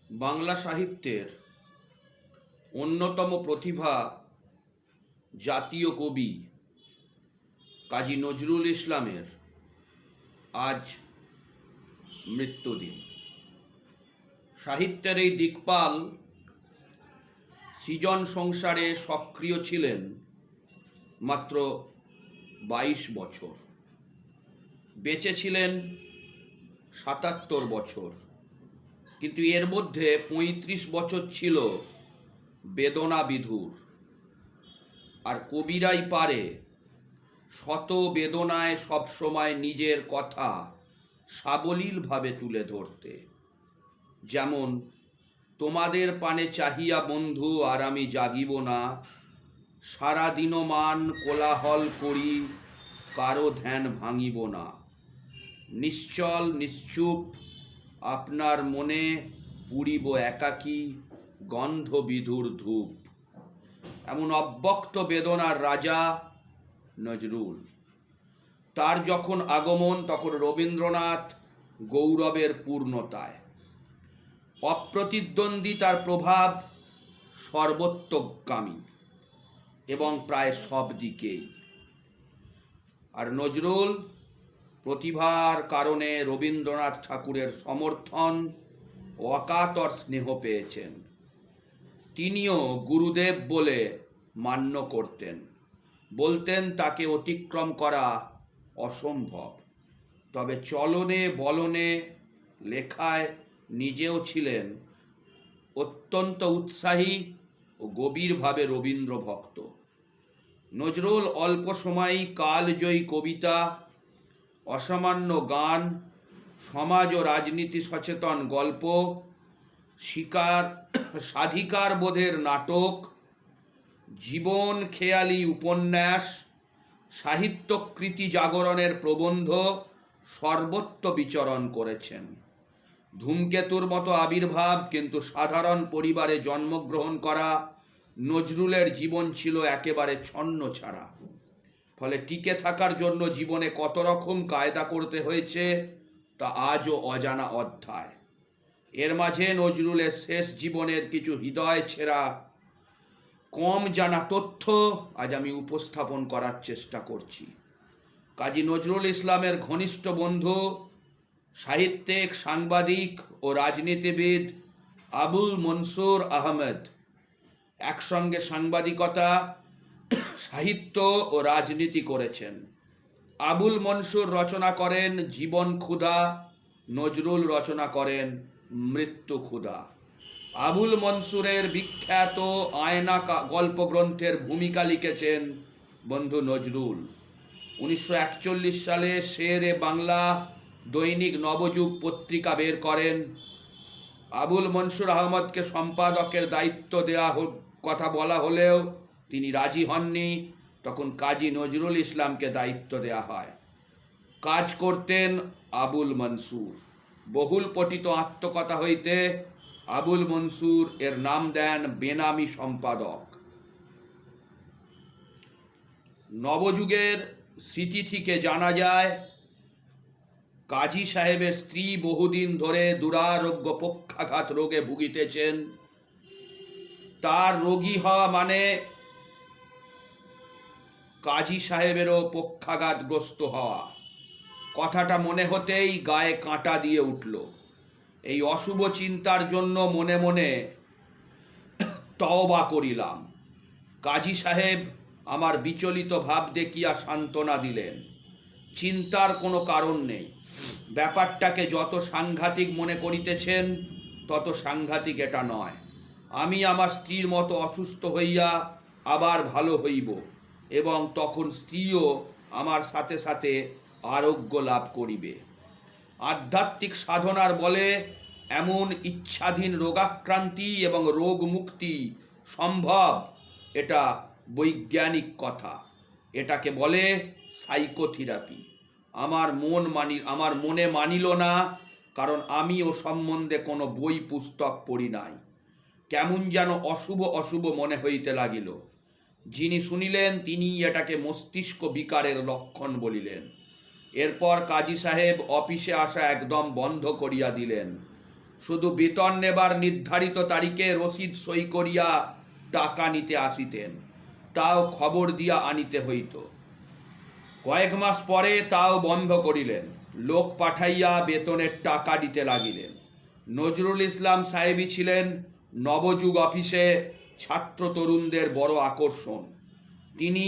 বাংলা সাহিত্যের অন্যতম প্রতিভা জাতীয় কবি কাজী নজরুল ইসলামের আজ মৃত্যুদিন। সাহিত্যের এই দিকপাল সৃজন সংসারে সক্রিয় ছিলেন মাত্র 22 বছর, বেঁচে ছিলেন 77 বছর, কিন্তু এর মধ্যে 35 বছর ছিল বেদনা বিধুর। আর কবিরাই পারে শত বেদনায় সবসময় নিজের কথা সাবলীলভাবে তুলে ধরতে। যেমন, তোমাদের পানে চাহিয়া বন্ধু আর আমি জাগিব না, সারাদিনও মান কোলাহল করি কারো ধ্যান ভাঙিব না, নিশ্চল নিশ্চুপ আপনার মনে পুরিব একাকী গন্ধ বিধুর ধূপ। এমন অব্যক্ত বেদনার রাজা নজরুল। তার যখন আগমন তখন রবীন্দ্রনাথ গৌরবের পূর্ণতায়। অপ্রতিদ্বন্দ্বী তার প্রভাব সর্বত্রগামী এবং প্রায় সব দিকেই। আর নজরুল প্রতিভার কারণে রবীন্দ্রনাথ ঠাকুরের সমর্থন ও অকাতর স্নেহ পেয়েছেন। তিনিও গুরুদেব বলে মান্য করতেন, বলতেন তাকে অতিক্রম করা অসম্ভব। তবে চলনে বলনে লেখায় নিজেও ছিলেন অত্যন্ত উৎসাহী ও গভীরভাবে রবীন্দ্র ভক্ত। নজরুল অল্প সময়ই কালজয়ী কবিতা, অসামান্য গান, সমাজ ও রাজনীতি সচেতন গল্প, স্বাধিকার বোধের নাটক, জীবন খেয়ালি উপন্যাস, সাহিত্যকৃতি জাগরণের প্রবন্ধ সর্বত্র বিচরণ করেছেন। ধূমকেতুর মতো আবির্ভাব কিন্তু সাধারণ পরিবারে জন্মগ্রহণ করা নজরুলের জীবন ছিল একেবারে ছন্ন ছাড়া। ফলে টিকে থাকার জন্য জীবনে কত রকম কায়দা করতে হয়েছে তা আজও অজানা অধ্যায়। এর মাঝে নজরুলের শেষ জীবনের কিছু হৃদয় ছেঁড়া কম জানা তথ্য আজ আমি উপস্থাপন করার চেষ্টা করছি। কাজী নজরুল ইসলামের ঘনিষ্ঠ বন্ধু, সাহিত্যিক, সাংবাদিক ও রাজনীতিবিদ আবুল মনসুর আহমেদ একসঙ্গে সাংবাদিকতা, সাহিত্য ও রাজনীতি করেছেন। আবুল মনসুর রচনা করেন জীবন ক্ষুধা, নজরুল রচনা করেন মৃত্যু ক্ষুধা। আবুল মনসুরের বিখ্যাত আয়না গল্পগ্রন্থের ভূমিকা লিখেছেন বন্ধু নজরুল। 1941 সালে শেরে বাংলা দৈনিক নবযুগ পত্রিকা বের করেন। আবুল মনসুর আহমদকে সম্পাদকের দায়িত্ব দেওয়া কথা বলা হলেও তিনি রাজি হননি। তখন কাজী নজরুল ইসলামকে দায়িত্ব দেওয়া হয়। কাজ করতেন আবুল মনসুর। বহুল পঠিত আত্মকথা হইতে আবুল মনসুর এর নাম দেন বেনামি সম্পাদক। নবযুগের স্মৃতি থেকে জানা যায়, কাজী সাহেবের স্ত্রী বহুদিন ধরে দুরারোগ্য পক্ষাঘাত রোগে ভুগিতেছেন। তার রোগী হওয়া মানে কাজী সাহেবেরও পক্ষাঘাতগ্রস্ত হওয়া। কথাটা মনে হতেই গায়ে কাঁটা দিয়ে উঠল। এই অশুভ চিন্তার জন্য মনে মনে তওবা করিলাম। কাজী সাহেব আমার বিচলিত ভাব দেখিয়া সান্ত্বনা দিলেন, চিন্তার কোনো কারণ নেই। ব্যাপারটাকে যত সাংঘাতিক মনে করিতেছেন তত সাংঘাতিক এটা নয়। আমি আমার স্ত্রীর মতো অসুস্থ হইয়া আবার ভালো হইব এবং তখন স্ত্রীও আমার সাথে সাথে আরোগ্য লাভ করিবে। আধ্যাত্মিক সাধনার বলে এমন ইচ্ছাধীন রোগাক্রান্তি এবং রোগ মুক্তি সম্ভব, এটা বৈজ্ঞানিক কথা। এটাকে বলে সাইকোথেরাপি। আমার মনে মানিল না, কারণ আমি ও সম্বন্ধে কোনো বই পুস্তক পড়ি নাই। কেমন যেন অশুভ অশুভ মনে হইতে লাগিল। যিনি শুনিলেন তিনি এটাকে মস্তিষ্ক বিকারের লক্ষণ বলিলেন। এরপর কাজী সাহেব অফিসে আসা একদম বন্ধ করিয়া দিলেন। শুধু বেতন নেবার নির্ধারিত তারিখে রসিদ সই করিয়া টাকা নিতে আসিতেন, তাও খবর দিয়া আনিতে হইত। কয়েক মাস পরে তাও বন্ধ করিলেন, লোক পাঠাইয়া বেতনের টাকা দিতে লাগিলেন। নজরুল ইসলাম সাহেবই ছিলেন নবযুগ অফিসে ছাত্র তরুণদের বড় আকর্ষণ। তিনি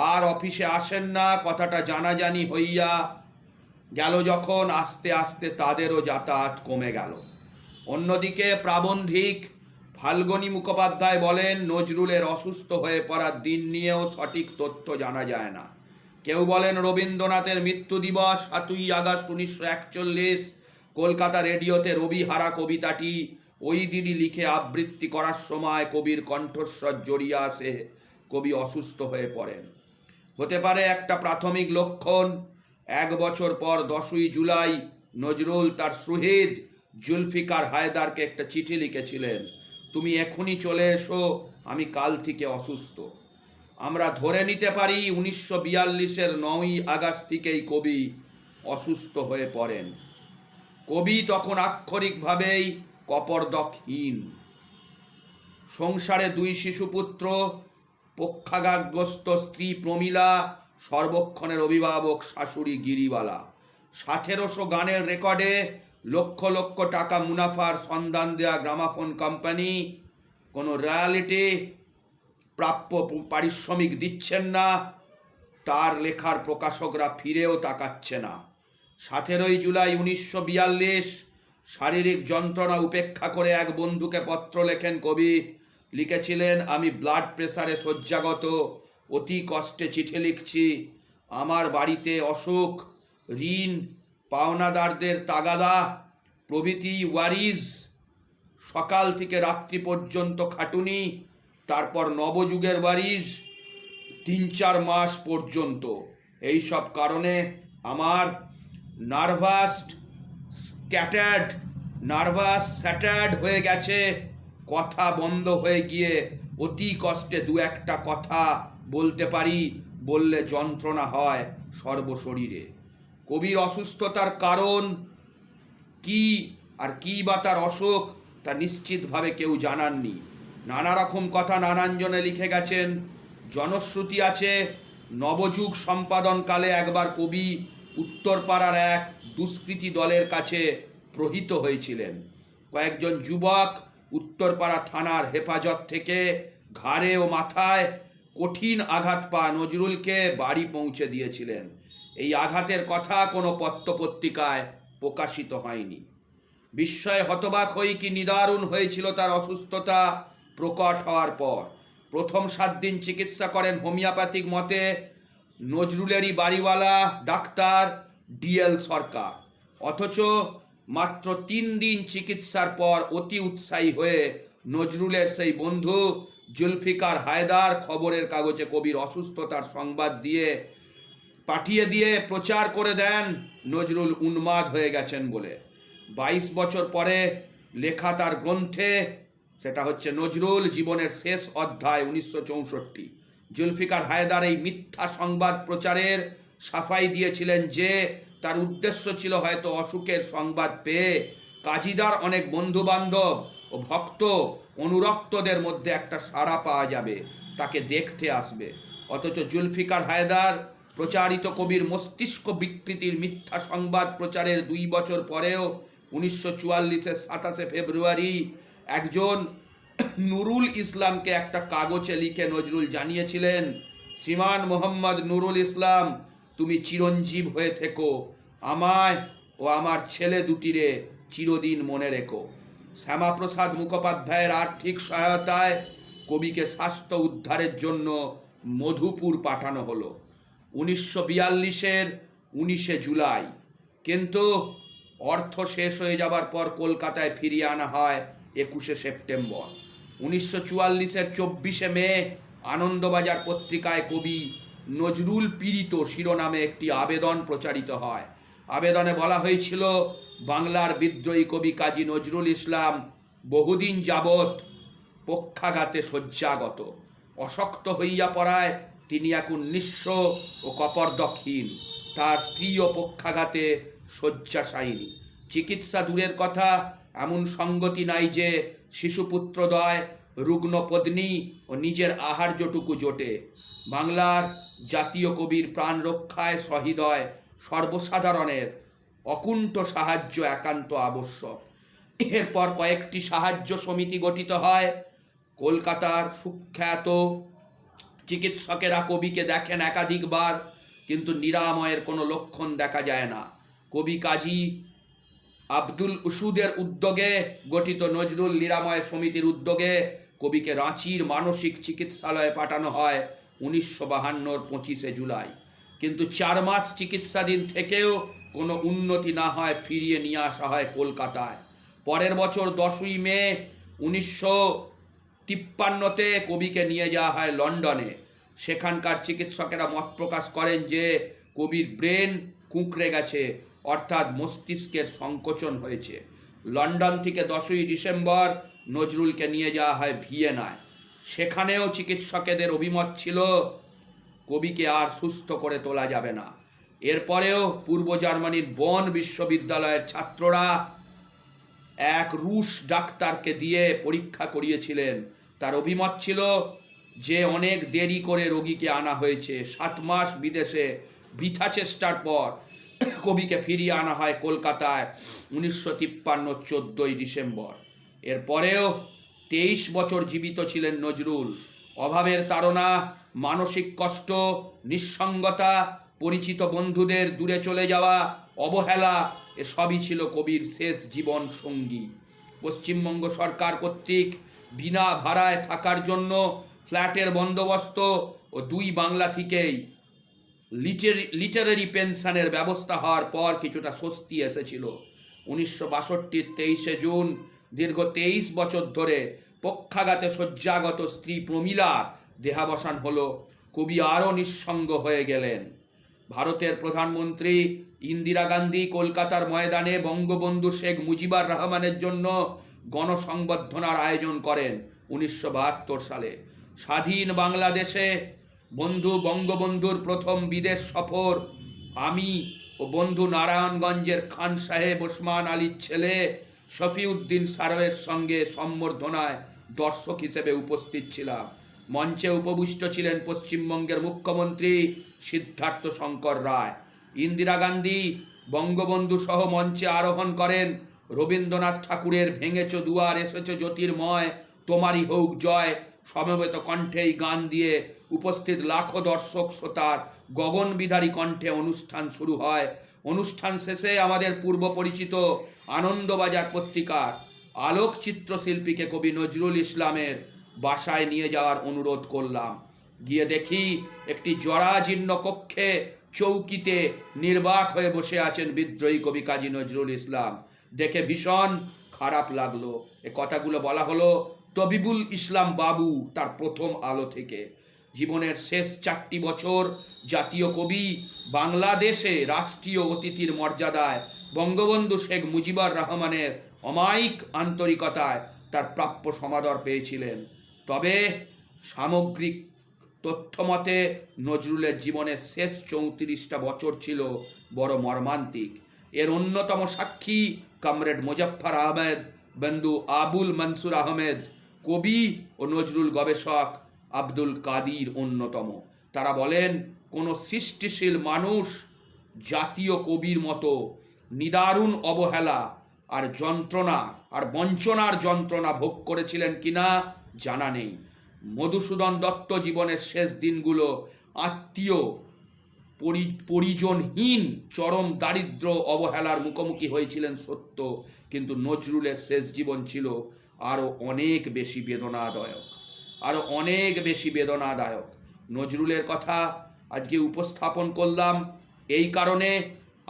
আর অফিসে আসেন না, কথাটা জানাজানি হইয়া গেল যখন, আস্তে আস্তে তাদেরও যাতায়াত কমে গেল। অন্যদিকে প্রাবন্ধিক ফাল্গুনী মুখোপাধ্যায় বলেন, নজরুলের অসুস্থ হয়ে পড়ার দিন নিয়েও সঠিক তথ্য জানা যায় না। কেউ বলেন রবীন্দ্রনাথের মৃত্যু দিবস 7ই আগস্ট 1941, কলকাতা রেডিওতে রবিহারা কবিতাটি ওই দিনই লিখে আবৃত্তি করার সময় কবির কণ্ঠস্বর জড়িয়ে আসে, কবি অসুস্থ হয়ে পড়েন। হতে পারে একটা প্রাথমিক লক্ষণ। 1 বছর পর 10ই জুলাই নজরুল তার সুহৃদ জুলফিকার হায়দারকে একটা চিঠি লিখেছিলেন, তুমি এখনই চলে এসো, আমি কাল থেকে অসুস্থ। আমরা ধরে নিতে পারি 1942-এর 9ই আগস্ট থেকেই কবি অসুস্থ হয়ে পড়েন। কবি তখন আক্ষরিকভাবেই কপর্দকহীন। সংসারে 2 শিশুপুত্র, পক্ষাঘাতগ্রস্ত স্ত্রী প্রমীলা, সর্বক্ষণের অভিভাবক শাশুড়ি গিরিবালা, 1700 গানের রেকর্ডে লক্ষ লক্ষ টাকা মুনাফার সন্ধান দেয়া গ্রামাফোন কোম্পানি কোনো রয়্যালিটি প্রাপ্য পারিশ্রমিক দিচ্ছেন না, তার লেখার প্রকাশকরা ফিরেও তাকাচ্ছে না। 17ই জুলাই 1942 শারীরিক যন্ত্রণা উপেক্ষা করে এক বন্ধুকে পত্র লেখেন কবি। লিখেছিলেন, আমি ব্লাড প্রেসারে শয্যাগত, অতি কষ্টে চিঠি লিখছি। আমার বাড়িতে অসুখ, ঋণ, পাওনাদারদের তাগাদা প্রভৃতি ওয়ারিজ, সকাল থেকে রাত্রি পর্যন্ত খাটুনি, তারপর নবযুগের ওয়ারিজ 3-4 মাস পর্যন্ত। এই সব কারণে আমার নার্ভাস স্যাটার্ড হয়ে গেছে, কথা বন্ধ হয়ে গিয়ে অতি কষ্টে 2-1টা কথা বলতে পারি, বললে যন্ত্রণা হয় সর্বশরীরে। কবির অসুস্থতার কারণ কি আর কি বা তার অসুখ তা নিশ্চিতভাবে কেউ জানাননি। নানা রকম কথা নানানজনে লিখে গেছেন। জনশ্রুতি আছে, নবযুগ সম্পাদনকালে একবার কবি উত্তরপাড়ার এক দুষ্কৃতী দলের কাছে প্রহৃত হয়েছিলেন। কয়েকজন যুবক উত্তরপাড়া থানার হেফাজত থেকে ঘাড়ে ও মাথায় কঠিন আঘাত পা নজরুলকে বাড়ি পৌঁছে দিয়েছিলেন। এই আঘাতের কথা কোনো পত্রপত্রিকায় প্রকাশিত হয়নি। বিস্ময়ে হতবাক হই কি নিদারুণ হয়েছিল তার অসুস্থতা প্রকট হওয়ার পর। প্রথম 7 দিন চিকিৎসা করেন হোমিওপ্যাথিক মতে নজরুলেরই বাড়িওয়ালা ডাক্তার ডিএল সরকার। অথচ মাত্র 3 দিন চিকিৎসার পর অতি উৎসাহী হয়ে নজরুলের সেই বন্ধু জুলফিকার হায়দার খবরের কাগজে কবির অসুস্থতার সংবাদ পাঠিয়ে দিয়ে প্রচার করে দেন নজরুল উন্মাদ হয়ে গেছেন বলে। 22 বছর পরে লেখা তার গ্রন্থে, সেটা হচ্ছে নজরুল জীবনের শেষ অধ্যায় 1964, জুলফিকার হায়দার এই মিথ্যা সংবাদ প্রচারের সাফাই দিয়েছিলেন যে তার উদ্দেশ্য ছিল হয়তো অসুখের সংবাদ পেয়ে কাজীদার অনেক বন্ধু বান্ধব ও ভক্ত অনুরক্তদের মধ্যে একটা সাড়া পাওয়া যাবে, তাকে দেখতে আসবে। অথচ জুলফিকার হায়দার প্রচারিত কবির মস্তিষ্ক বিকৃতির মিথ্যা সংবাদ প্রচারের 2 বছর পরেও 1944-এর 27শে ফেব্রুয়ারি একজন নুরুল ইসলামকে একটা কাগজে লিখে নজরুল জানিয়েছিলেন, শ্রীমান মোহাম্মদ নুরুল ইসলাম, তুমি চিরঞ্জীব হয়ে থেকো, আমায় ও আমার ছেলে দুটিরে চিরদিন মনে রেখো। শ্যামাপ্রসাদ মুখোপাধ্যায়ের আর্থিক সহায়তায় কবিকে স্বাস্থ্য উদ্ধারের জন্য মধুপুর পাঠানো হলো 1942-এর 19শে জুলাই। কিন্তু অর্থ শেষ হয়ে যাবার পর কলকাতায় ফিরিয়ে আনা হয় 21শে সেপ্টেম্বর। 1944-এর 24শে মে আনন্দবাজার পত্রিকায় কবি নজরুল পীড়িত শিরোনামে একটি আবেদন প্রচারিত হয়। আবেদনে বলা হয়েছিল, বাংলার বিদ্রোহী কবি কাজী নজরুল ইসলাম বহুদিন যাবৎ পক্ষাঘাতে শয্যাগত, অশক্ত হইয়া পড়ায় তিনি এখন নিঃস্ব ও কপর্দকহীন। তার স্ত্রীও পক্ষাঘাতে শয্যাশায়িনী। চিকিৎসা দূরের কথা, এমন সঙ্গতি নাই যে শিশুপুত্রদয় রুগ্ন পত্নী ও নিজের আহার্যটুকু জোটে। বাংলার জাতীয় কবির প্রাণ রক্ষায় সহৃদয় সর্বসাধারণের অকুণ্ঠ সাহায্য একান্ত আবশ্যক। এরপর কয়েকটি সাহায্য সমিতি গঠিত হয়। কলকাতার সুখ্যাত চিকিৎসকেরা কবিকে দেখেন একাধিকবার, কিন্তু নিরাময়ের কোনো লক্ষণ দেখা যায় না। কবি কাজী আব্দুল উসুদের উদ্যোগে গঠিত নজরুল নিরাময় সমিতির উদ্যোগে কবিকে রাঁচির মানসিক চিকিৎসালয়ে পাঠানো হয় 1952 25শে জুলাই। কিন্তু 4 মাস চিকিৎসাধীন থেকেও কোনো উন্নতি না হয় ফিরিয়ে নিয়ে আসা হয় কলকাতায়। পরের বছর 10ই মে 1953-তে কবিকে নিয়ে যাওয়া হয় লন্ডনে। সেখানকার চিকিৎসকেরা মত প্রকাশ করেন যে কবির ব্রেন কুঁকড়ে গেছে, অর্থাৎ মস্তিষ্কের সংকোচন হয়েছে। লন্ডন থেকে 10ই ডিসেম্বর নজরুলকে নিয়ে যাওয়া হয় ভিয়েনায়। সেখানেও চিকিৎসকেদের অভিমত ছিল কবিকে আর সুস্থ করে তোলা যাবে না। এরপরেও পূর্ব জার্মানির বন বিশ্ববিদ্যালয়ের ছাত্ররা এক রুশ ডাক্তারকে দিয়ে পরীক্ষা করিয়েছিলেন। তার অভিমত ছিল যে অনেক দেরি করে রোগীকে আনা হয়েছে। 7 মাস বিদেশে বৃথা চেষ্টার পর কবিকে ফিরিয়ে আনা হয় কলকাতায় 1953 14ই ডিসেম্বর। এরপরেও 23 বছর জীবিত ছিলেন নজরুল। অভাবের তাড়না, মানসিক কষ্ট, নিঃসঙ্গতা, পরিচিত বন্ধুদের দূরে চলে যাওয়া, অবহেলা, এসবই ছিল কবির শেষ জীবন সঙ্গী। পশ্চিমবঙ্গ সরকার কর্তৃক বিনা ভাড়ায় থাকার জন্য ফ্ল্যাটের বন্দোবস্ত ও 2 বাংলা থেকেই লিটারেরি পেনশনের ব্যবস্থা হওয়ার পর কিছুটা স্বস্তি এসেছিল। 1962 23শে জুন দীর্ঘ 23 বছর ধরে পক্ষাঘাতে শয্যাগত স্ত্রী প্রমীলার দেহাবসান হলো। কবি আরও নিঃসঙ্গ হয়ে গেলেন। ভারতের প্রধানমন্ত্রী ইন্দিরা গান্ধী কলকাতার ময়দানে বঙ্গবন্ধু শেখ মুজিবুর রহমানের জন্য গণসংবর্ধনার আয়োজন করেন 1972 সালে। স্বাধীন বাংলাদেশে বঙ্গবন্ধুর প্রথম বিদেশ সফর। আমি ও বন্ধু নারায়ণগঞ্জের খান সাহেব ওসমান আলীর ছেলে শফিউদ্দিন সারোয়ের সঙ্গে সম্বর্ধনায় দর্শক হিসেবে উপস্থিত ছিলাম। মঞ্চে উপবিষ্ট ছিলেন পশ্চিমবঙ্গের মুখ্যমন্ত্রী সিদ্ধার্থ শঙ্কর রায়। ইন্দিরা গান্ধী বঙ্গবন্ধু সহ মঞ্চে আরোহণ করেন। রবীন্দ্রনাথ ঠাকুরের ভেঙেছ দুয়ার এসেছ জ্যোতির্ময়, তোমারই হোক জয় সমবেত কণ্ঠেই গান দিয়ে উপস্থিত লাখো দর্শক শ্রোতার গগনবিধারী কণ্ঠে অনুষ্ঠান শুরু হয়। অনুষ্ঠান শেষে আমাদের পূর্ব পরিচিত আনন্দবাজার পত্রিকার আলোকচিত্র শিল্পীকে কবি নজরুল ইসলামের বাসায় নিয়ে যাওয়ার অনুরোধ করলাম। গিয়ে দেখি একটি জরাজীর্ণ কক্ষে চৌকিতে নির্বাক হয়ে বসে আছেন বিদ্রোহী কবি কাজী নজরুল ইসলাম। দেখে ভীষণ খারাপ লাগলো। এ কথাগুলো বলা হলো তবিবুল ইসলাম বাবু তার প্রথম আলো থেকে। জীবনের শেষ 4টি বছর জাতীয় কবি বাংলাদেশে রাষ্ট্রীয় অতিথির মর্যাদায় বঙ্গবন্ধু শেখ মুজিবুর রহমানের অমায়িক আন্তরিকতায় তার প্রাপ্য সমাদর পেয়েছিলেন। তবে সামগ্রিক তথ্যমতে নজরুলের জীবনের শেষ 34টা বছর ছিল বড় মর্মান্তিক। এর অন্যতম সাক্ষী কমরেড মুজফ্ফর আহমেদ, বন্ধু আবুল মনসুর আহমেদ, কবি ও নজরুল গবেষক আব্দুল কাদির অন্যতম। তারা বলেন, কোনো সৃষ্টিশীল মানুষ জাতীয় কবির মতো নিদারুণ অবহেলা আর যন্ত্রণা আর বঞ্চনার যন্ত্রণা ভোগ করেছিলেন কিনা জানা নেই। মধুসূদন দত্ত জীবনের শেষ দিনগুলো আত্মীয় পরিজনহীন চরম দারিদ্র অবহেলার মুখোমুখি হয়েছিলেন সত্য, কিন্তু নজরুলের শেষ জীবন ছিল আরও অনেক বেশি বেদনাদায়ক। নজরুলের কথা আজকে উপস্থাপন করলাম এই কারণে,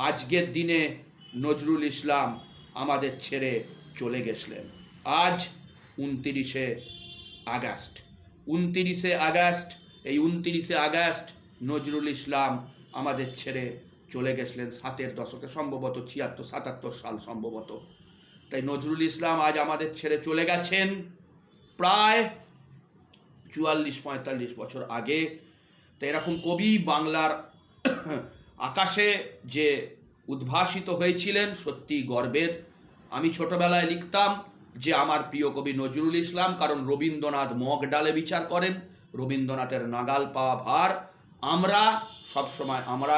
আজকের দিনে নজরুল ইসলাম আমাদের ছেড়ে চলে গেছিলেন। আজ 29শে আগস্ট। এই 29শে আগস্ট নজরুল ইসলাম আমাদের ছেড়ে চলে গেছিলেন 7-এর দশকে, সম্ভবত 76-77 সাল সম্ভবত। তাই নজরুল ইসলাম আজ আমাদের ছেড়ে চলে গেছেন প্রায় 44-45 বছর আগে। তো এরকম কবি বাংলার আকাশে যে উদ্ভাসিত হয়েছিলেন সত্যি গর্বের। আমি ছোটবেলায় লিখতাম যে আমার প্রিয় কবি নজরুল ইসলাম, কারণ রবীন্দ্রনাথ মগ ডালে বিচার করেন, রবীন্দ্রনাথের নাগাল পাওয়া ভার। আমরা সবসময় আমরা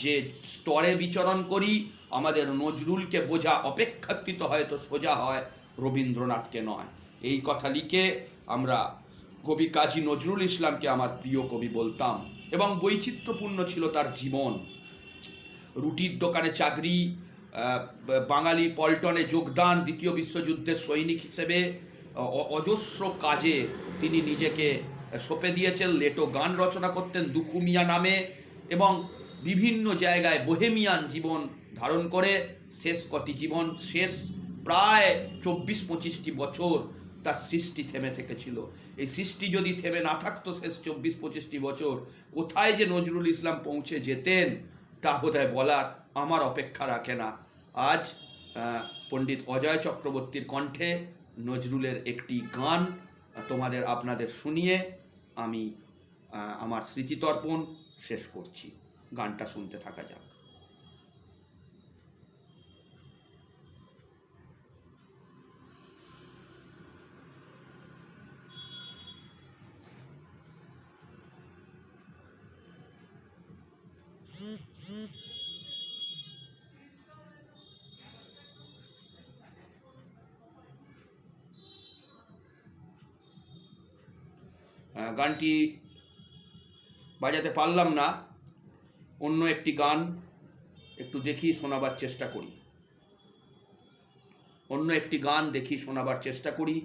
যে স্তরে বিচরণ করি, আমাদের নজরুলকে বোঝা অপেক্ষাকৃত হয়তো সোজা হয়, রবীন্দ্রনাথকে নয়। এই কথা লিখে আমরা কবি কাজী নজরুল ইসলামকে আমার প্রিয় কবি বলতাম। এবং বৈচিত্র্যপূর্ণ ছিল তার জীবন। রুটির দোকানে চাকরি, বাঙালি পল্টনে যোগদান, দ্বিতীয় বিশ্বযুদ্ধের সৈনিক হিসেবে অজস্র কাজে তিনি নিজেকে সঁপে দিয়েছেন। লেটো গান রচনা করতেন দুখু মিয়া নামে, এবং বিভিন্ন জায়গায় বোহেমিয়ান জীবন ধারণ করে শেষ প্রায় 24-25টি বছর তার সৃষ্টি থেমে থেকেছিল। এই সৃষ্টি যদি থেমে না থাকতো শেষ 24-25টি বছর, কোথায় যে নজরুল ইসলাম পৌঁছে যেতেন তা বোধহয় বলার আমার অপেক্ষা রাখে না। আজ পণ্ডিত অজয় চক্রবর্তীর কণ্ঠে নজরুলের একটি গান আপনাদের শুনিয়ে আমি আমার স্মৃতিতর্পণ শেষ করছি। গানটা শুনতে থাকা যাক। গানটি বাজাতে পারলাম না, অন্য একটি গান একটু দেখি শোনাবার চেষ্টা করি।